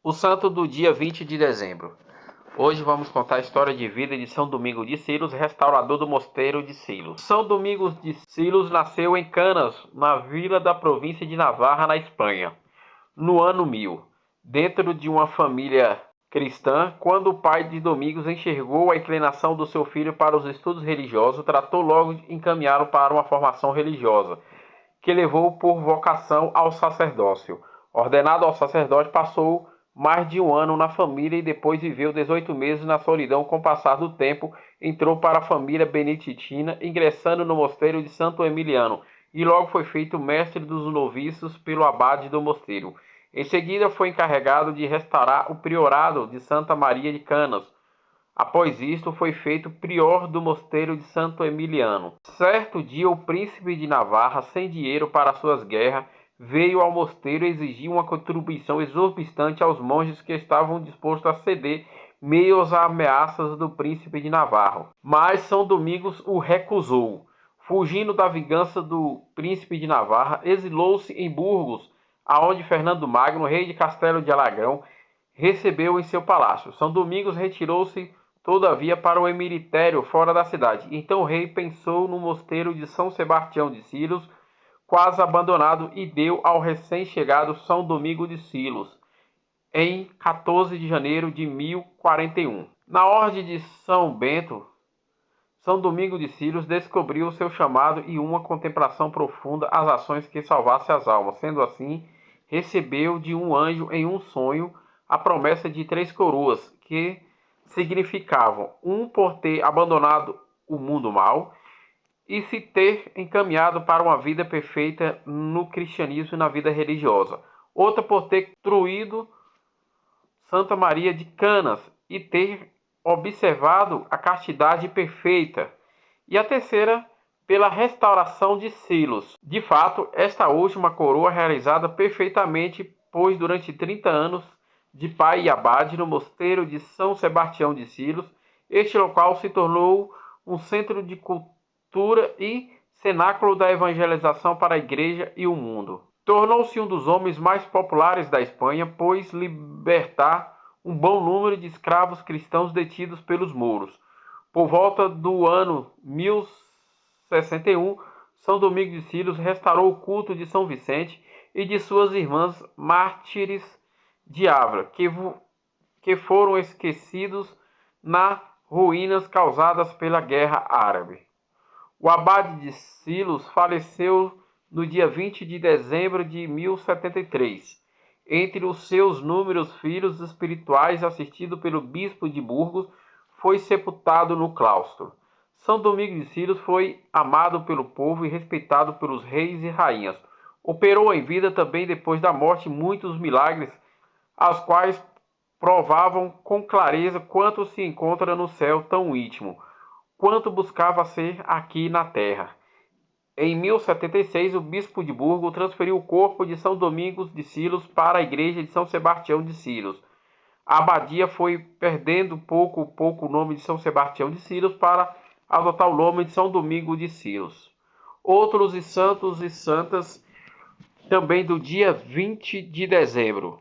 O santo do dia 20 de dezembro. Hoje vamos contar a história de vida de São Domingos de Silos, restaurador do mosteiro de Silos. São Domingos de Silos nasceu em Canas, na vila da província de Navarra, na Espanha, no ano 1000, dentro de uma família cristã. Quando o pai de Domingos enxergou a inclinação do seu filho para os estudos religiosos, tratou logo de encaminhá-lo para uma formação religiosa, que levou por vocação ao sacerdócio. Ordenado ao sacerdote, passou mais de um ano na família e depois viveu 18 meses na solidão. Com o passar do tempo, entrou para a família beneditina, ingressando no mosteiro de Santo Emiliano, e logo foi feito mestre dos noviços pelo abade do mosteiro. Em seguida, foi encarregado de restaurar o priorado de Santa Maria de Canas. Após isto, foi feito prior do mosteiro de Santo Emiliano. Certo dia, o príncipe de Navarra, sem dinheiro para suas guerras, veio ao mosteiro e exigiu uma contribuição exorbitante aos monges, que estavam dispostos a ceder meio às ameaças do príncipe de Navarra. Mas São Domingos o recusou. Fugindo da vingança do príncipe de Navarra, exilou-se em Burgos, aonde Fernando Magno, rei de Castelo de Alagão, recebeu em seu palácio. São Domingos retirou-se todavia para o emiritério fora da cidade. Então o rei pensou no mosteiro de São Sebastião de Silos, quase abandonado, e deu ao recém-chegado São Domingo de Silos, em 14 de janeiro de 1041. Na ordem de São Bento, São Domingo de Silos descobriu o seu chamado e uma contemplação profunda às ações que salvassem as almas. Sendo assim, recebeu de um anjo em um sonho a promessa de 3 coroas, que significavam: um, por ter abandonado o mundo mau e se ter encaminhado para uma vida perfeita no cristianismo e na vida religiosa; outra, por ter construído Santa Maria de Canas e ter observado a castidade perfeita; e a terceira, pela restauração de Silos. De fato, esta última coroa realizada perfeitamente, pois durante 30 anos de pai e abade no mosteiro de São Sebastião de Silos, este local se tornou um centro de cultura e cenáculo da evangelização para a igreja e o mundo. Tornou-se um dos homens mais populares da Espanha, pois libertar um bom número de escravos cristãos detidos pelos mouros. Por volta do ano 1061, São Domingos de Silos restaurou o culto de São Vicente e de suas irmãs mártires de Ávila, que foram esquecidos nas ruínas causadas pela Guerra Árabe. O abade de Silos faleceu no dia 20 de dezembro de 1073. Entre os seus números filhos espirituais, assistido pelo bispo de Burgos, foi sepultado no claustro. São Domingos de Silos foi amado pelo povo e respeitado pelos reis e rainhas. Operou em vida também, depois da morte, muitos milagres, aos quais provavam com clareza quanto se encontra no céu tão íntimo, quanto buscava ser aqui na terra. Em 1076, o bispo de Burgos transferiu o corpo de São Domingos de Silos para a igreja de São Sebastião de Silos. A abadia foi perdendo pouco a pouco o nome de São Sebastião de Silos para adotar o nome de São Domingo de Silos. Outros santos e santas também do dia 20 de dezembro.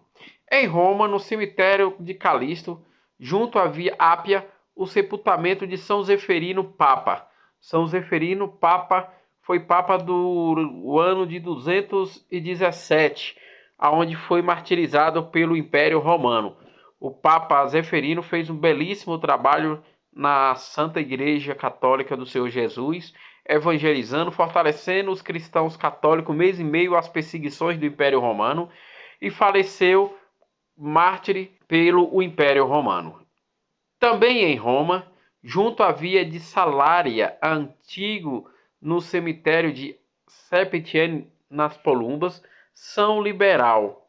Em Roma, no cemitério de Calixto, junto à Via Ápia, o sepultamento de São Zeferino Papa. São Zeferino Papa foi papa do ano de 217, aonde foi martirizado pelo Império Romano. O Papa Zeferino fez um belíssimo trabalho na Santa Igreja Católica do Senhor Jesus, evangelizando, fortalecendo os cristãos católicos, mesmo em meio às perseguições do Império Romano, e faleceu mártir pelo Império Romano. Também em Roma, junto à Via de Salária, antigo no cemitério de Septimiano nas Columbas, São Liberal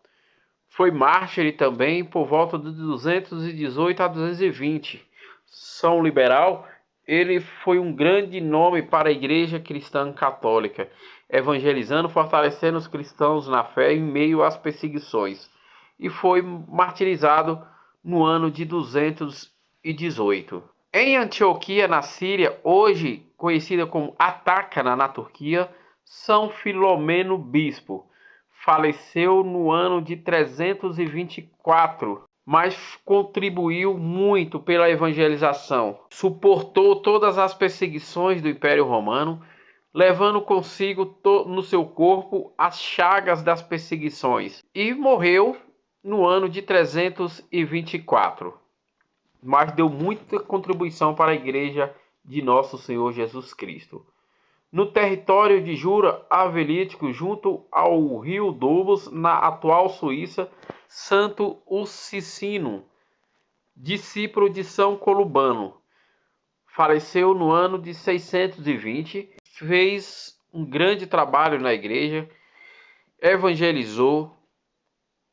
foi mártir também por volta de 218 a 220. São Liberal, ele foi um grande nome para a Igreja Cristã Católica, evangelizando, fortalecendo os cristãos na fé em meio às perseguições, e foi martirizado no ano de 218. Em Antioquia, na Síria, hoje conhecida como Atacana, na Turquia, São Filomeno Bispo faleceu no ano de 324, mas contribuiu muito pela evangelização. Suportou todas as perseguições do Império Romano, levando consigo no seu corpo as chagas das perseguições, e morreu no ano de 324. Mas deu muita contribuição para a Igreja de Nosso Senhor Jesus Cristo. No território de Jura Helvético, junto ao rio Doubs, na atual Suíça, Santo Ursicino, discípulo de São Colubano, faleceu no ano de 620, fez um grande trabalho na igreja, evangelizou,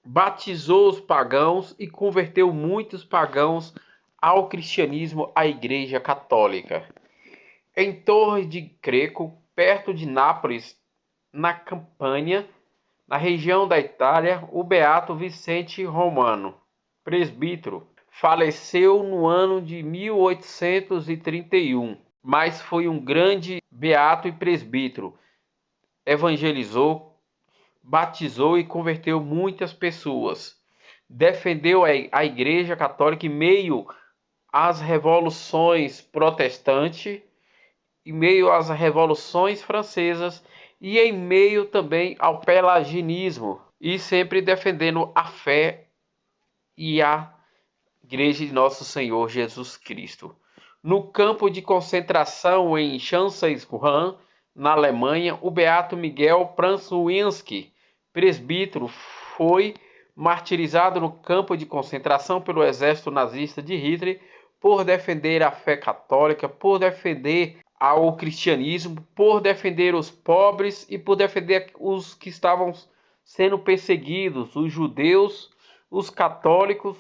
batizou os pagãos e converteu muitos pagãos ao cristianismo, à Igreja Católica. Em Torre de Greco, perto de Nápoles, na Campânia, na região da Itália, o beato Vicente Romano, presbítero, faleceu no ano de 1831, mas foi um grande beato e presbítero. Evangelizou, batizou e converteu muitas pessoas. Defendeu a Igreja Católica em meio às revoluções protestantes, em meio às revoluções francesas e em meio também ao pelagianismo, e sempre defendendo a fé e a Igreja de Nosso Senhor Jesus Cristo. No campo de concentração em Chancellorsheim, na Alemanha, o beato Miguel Przeworski, presbítero, foi martirizado no campo de concentração pelo exército nazista de Hitler por defender a fé católica, por defender ao cristianismo, por defender os pobres e por defender os que estavam sendo perseguidos, os judeus, os católicos,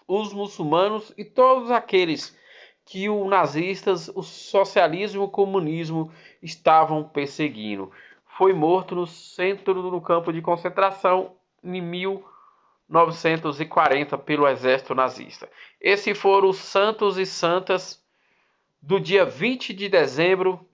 os muçulmanos e todos aqueles que os nazistas, o socialismo e o comunismo estavam perseguindo. Foi morto no centro do campo de concentração em 1940 pelo exército nazista. Esses foram os santos e santas do dia 20 de dezembro